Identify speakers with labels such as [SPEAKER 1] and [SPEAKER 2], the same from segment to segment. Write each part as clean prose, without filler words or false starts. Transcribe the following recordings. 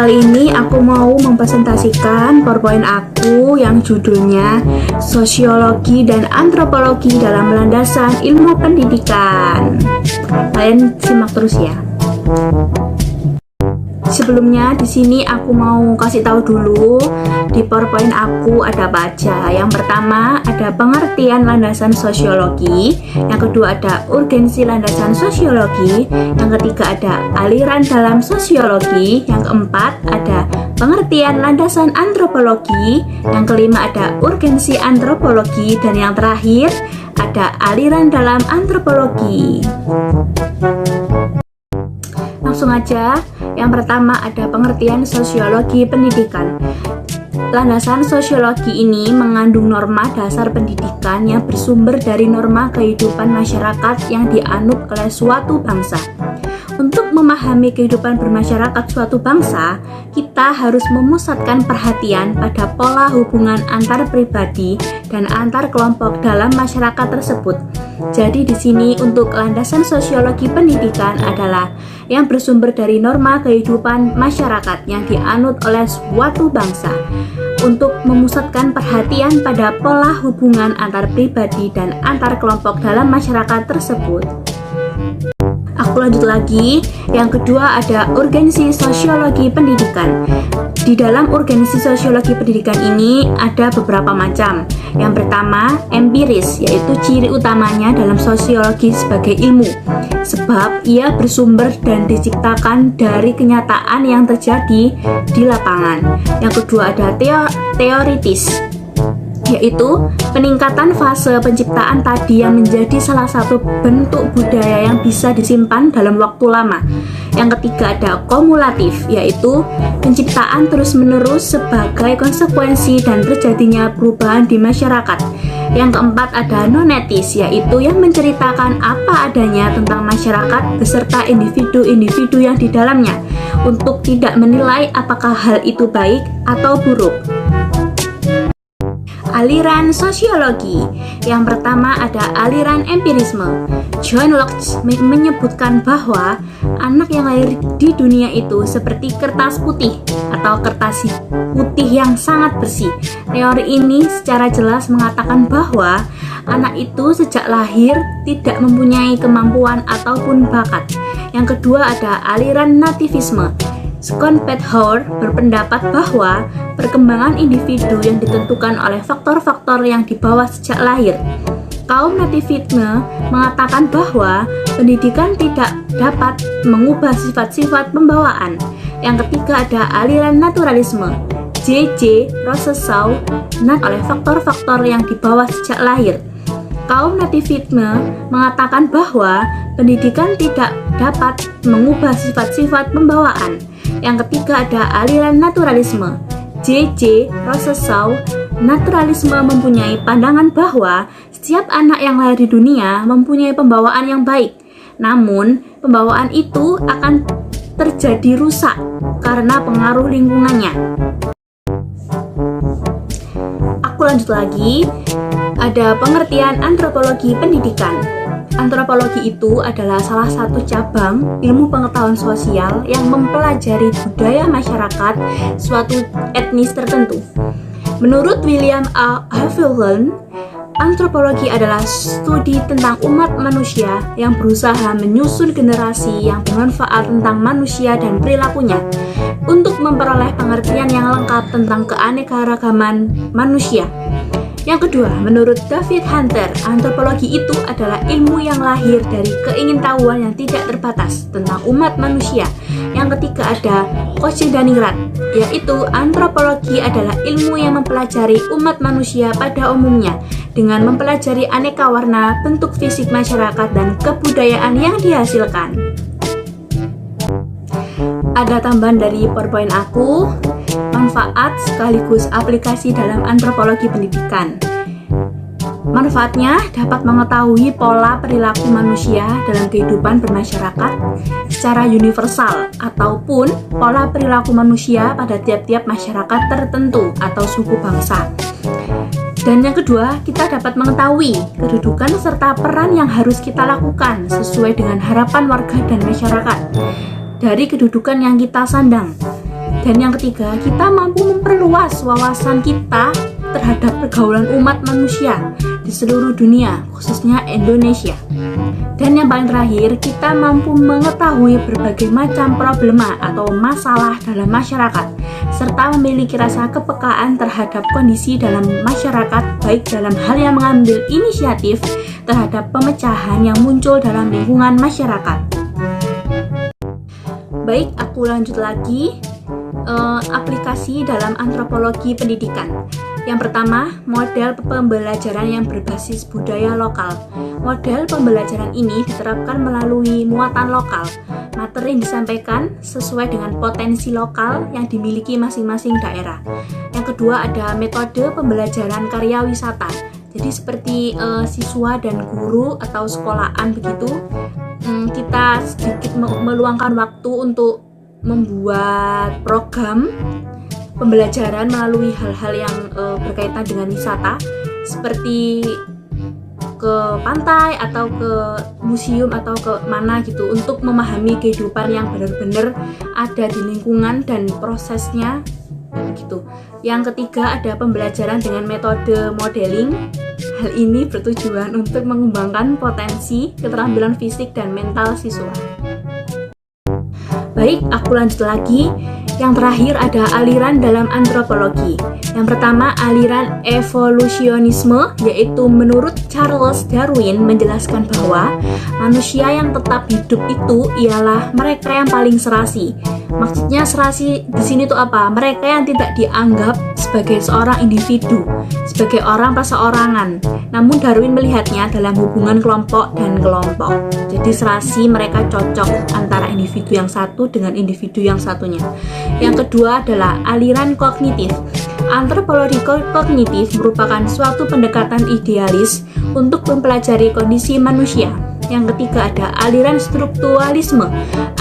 [SPEAKER 1] Kali ini aku mau mempresentasikan PowerPoint aku yang judulnya Sosiologi dan Antropologi dalam Landasan Ilmu Pendidikan. Kalian simak terus ya. Sebelumnya di sini aku mau kasih tahu dulu di PowerPoint aku ada apa aja. Yang pertama ada pengertian landasan sosiologi, yang kedua ada urgensi landasan sosiologi, yang ketiga ada aliran dalam sosiologi, yang keempat ada pengertian landasan antropologi, yang kelima ada urgensi antropologi, dan yang terakhir ada aliran dalam antropologi. Langsung aja. Yang pertama ada pengertian sosiologi pendidikan. Landasan sosiologi ini mengandung norma dasar pendidikan yang bersumber dari norma kehidupan masyarakat yang dianut oleh suatu bangsa. Untuk memahami kehidupan bermasyarakat suatu bangsa, kita harus memusatkan perhatian pada pola hubungan antar pribadi dan antar kelompok dalam masyarakat tersebut. Jadi di sini untuk landasan sosiologi pendidikan adalah yang bersumber dari norma kehidupan masyarakat yang dianut oleh suatu bangsa. Untuk memusatkan perhatian pada pola hubungan antar pribadi dan antar kelompok dalam masyarakat tersebut. Aku lanjut lagi. Yang kedua ada urgensi sosiologi pendidikan. Di dalam urgensi sosiologi pendidikan ini ada beberapa macam. Yang pertama, empiris, yaitu ciri utamanya dalam sosiologi sebagai ilmu, sebab ia bersumber dan diciptakan dari kenyataan yang terjadi di lapangan. Yang kedua ada teoritis, yaitu peningkatan fase penciptaan tadi yang menjadi salah satu bentuk budaya yang bisa disimpan dalam waktu lama. Yang ketiga ada kumulatif, yaitu penciptaan terus-menerus sebagai konsekuensi dan terjadinya perubahan di masyarakat. Yang keempat ada nonetis, yaitu yang menceritakan apa adanya tentang masyarakat beserta individu-individu yang di dalamnya, untuk tidak menilai apakah hal itu baik atau buruk. Aliran sosiologi. Yang pertama ada aliran empirisme. John Locke menyebutkan bahwa anak yang lahir di dunia itu seperti kertas putih atau kertas putih yang sangat bersih. Teori ini secara jelas mengatakan bahwa anak itu sejak lahir tidak mempunyai kemampuan ataupun bakat. Yang kedua ada aliran nativisme. Schopenhauer berpendapat bahwa perkembangan individu yang ditentukan oleh faktor-faktor yang dibawa sejak lahir. Kaum nativisme mengatakan bahwa pendidikan tidak dapat mengubah sifat-sifat pembawaan. Yang ketiga ada aliran naturalisme. J.J. Rousseau oleh faktor-faktor yang dibawa sejak lahir. Kaum nativisme mengatakan bahwa pendidikan tidak dapat mengubah sifat-sifat pembawaan. Yang ketiga ada aliran naturalisme. J.J. Rousseau, naturalisme mempunyai pandangan bahwa setiap anak yang lahir di dunia mempunyai pembawaan yang baik. Namun, pembawaan itu akan terjadi rusak karena pengaruh lingkungannya. Aku lanjut lagi. Ada pengertian antropologi pendidikan. Antropologi itu adalah salah satu cabang ilmu pengetahuan sosial yang mempelajari budaya masyarakat suatu etnis tertentu. Menurut William A. Havilland, antropologi adalah studi tentang umat manusia yang berusaha menyusun generasi yang bermanfaat tentang manusia dan perilakunya untuk memperoleh pengertian yang lengkap tentang keanekaragaman manusia. Yang kedua, menurut David Hunter, antropologi itu adalah ilmu yang lahir dari keingintahuan yang tidak terbatas tentang umat manusia. Yang ketiga ada Kocindanirat, yaitu antropologi adalah ilmu yang mempelajari umat manusia pada umumnya dengan mempelajari aneka warna, bentuk fisik masyarakat, dan kebudayaan yang dihasilkan. Ada tambahan dari PowerPoint aku, manfaat sekaligus aplikasi dalam antropologi pendidikan. Manfaatnya dapat mengetahui pola perilaku manusia dalam kehidupan bermasyarakat secara universal ataupun pola perilaku manusia pada tiap-tiap masyarakat tertentu atau suku bangsa. Dan yang kedua, kita dapat mengetahui kedudukan serta peran yang harus kita lakukan sesuai dengan harapan warga dan masyarakat dari kedudukan yang kita sandang. Dan yang ketiga, kita mampu memperluas wawasan kita terhadap pergaulan umat manusia di seluruh dunia, khususnya Indonesia. Dan yang paling terakhir, kita mampu mengetahui berbagai macam problema atau masalah dalam masyarakat, serta memiliki rasa kepekaan terhadap kondisi dalam masyarakat, baik dalam hal yang mengambil inisiatif terhadap pemecahan yang muncul dalam lingkungan masyarakat. Baik, aku lanjut lagi. Aplikasi dalam antropologi pendidikan. Yang pertama, model pembelajaran yang berbasis budaya lokal. Model pembelajaran ini diterapkan melalui muatan lokal. Materi yang disampaikan sesuai dengan potensi lokal yang dimiliki masing-masing daerah. Yang kedua, ada metode pembelajaran karya wisata. Jadi seperti siswa dan guru atau sekolahan begitu, kita sedikit meluangkan waktu untuk membuat program pembelajaran melalui hal-hal yang berkaitan dengan wisata, seperti ke pantai atau ke museum atau ke mana gitu, untuk memahami kehidupan yang benar-benar ada di lingkungan dan prosesnya gitu. Yang ketiga, ada pembelajaran dengan metode modeling. Hal ini bertujuan untuk mengembangkan potensi keterampilan fisik dan mental siswa. Baik, aku lanjut lagi. Yang terakhir ada aliran dalam antropologi. Yang pertama, aliran evolusionisme, yaitu menurut Charles Darwin menjelaskan bahwa manusia yang tetap hidup itu ialah mereka yang paling serasi. Maksudnya serasi di sini tuh apa? Mereka yang tidak dianggap sebagai seorang individu, sebagai orang perseorangan. Namun Darwin melihatnya dalam hubungan kelompok dan kelompok. Jadi serasi mereka cocok antara individu yang satu dengan individu yang satunya. Yang kedua adalah aliran kognitif. Antropologi kognitif merupakan suatu pendekatan idealis untuk mempelajari kondisi manusia. Yang ketiga ada aliran strukturalisme.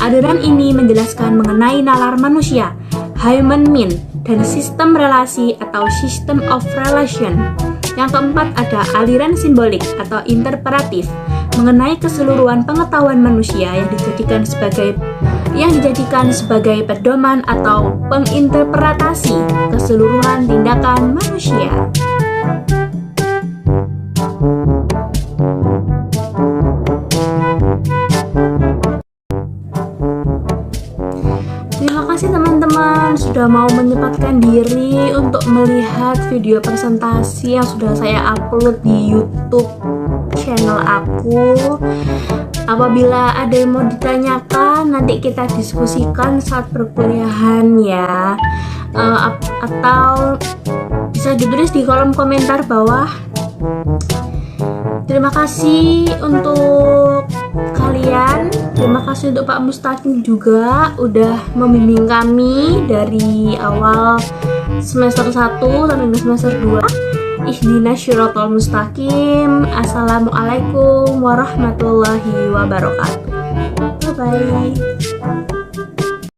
[SPEAKER 1] Aliran ini menjelaskan mengenai nalar manusia, human mean, dan sistem relasi atau system of relation. Yang keempat ada aliran simbolik atau interpretatif, mengenai keseluruhan pengetahuan manusia yang dijadikan sebagai pedoman atau penginterpretasi keseluruhan tindakan manusia. Terima kasih teman-teman sudah mau menyempatkan diri untuk melihat video presentasi yang sudah saya upload di YouTube channel aku. Apabila ada yang mau ditanyakan, nanti kita diskusikan saat perkuliahan ya. Atau bisa ditulis di kolom komentar bawah. Terima kasih untuk kalian. Terima kasih untuk Pak Mustaqim juga udah membimbing kami dari awal semester 1 sampai semester 2. Ihdinas syiratal mustaqim. Assalamualaikum warahmatullahi wabarakatuh. Bye bye.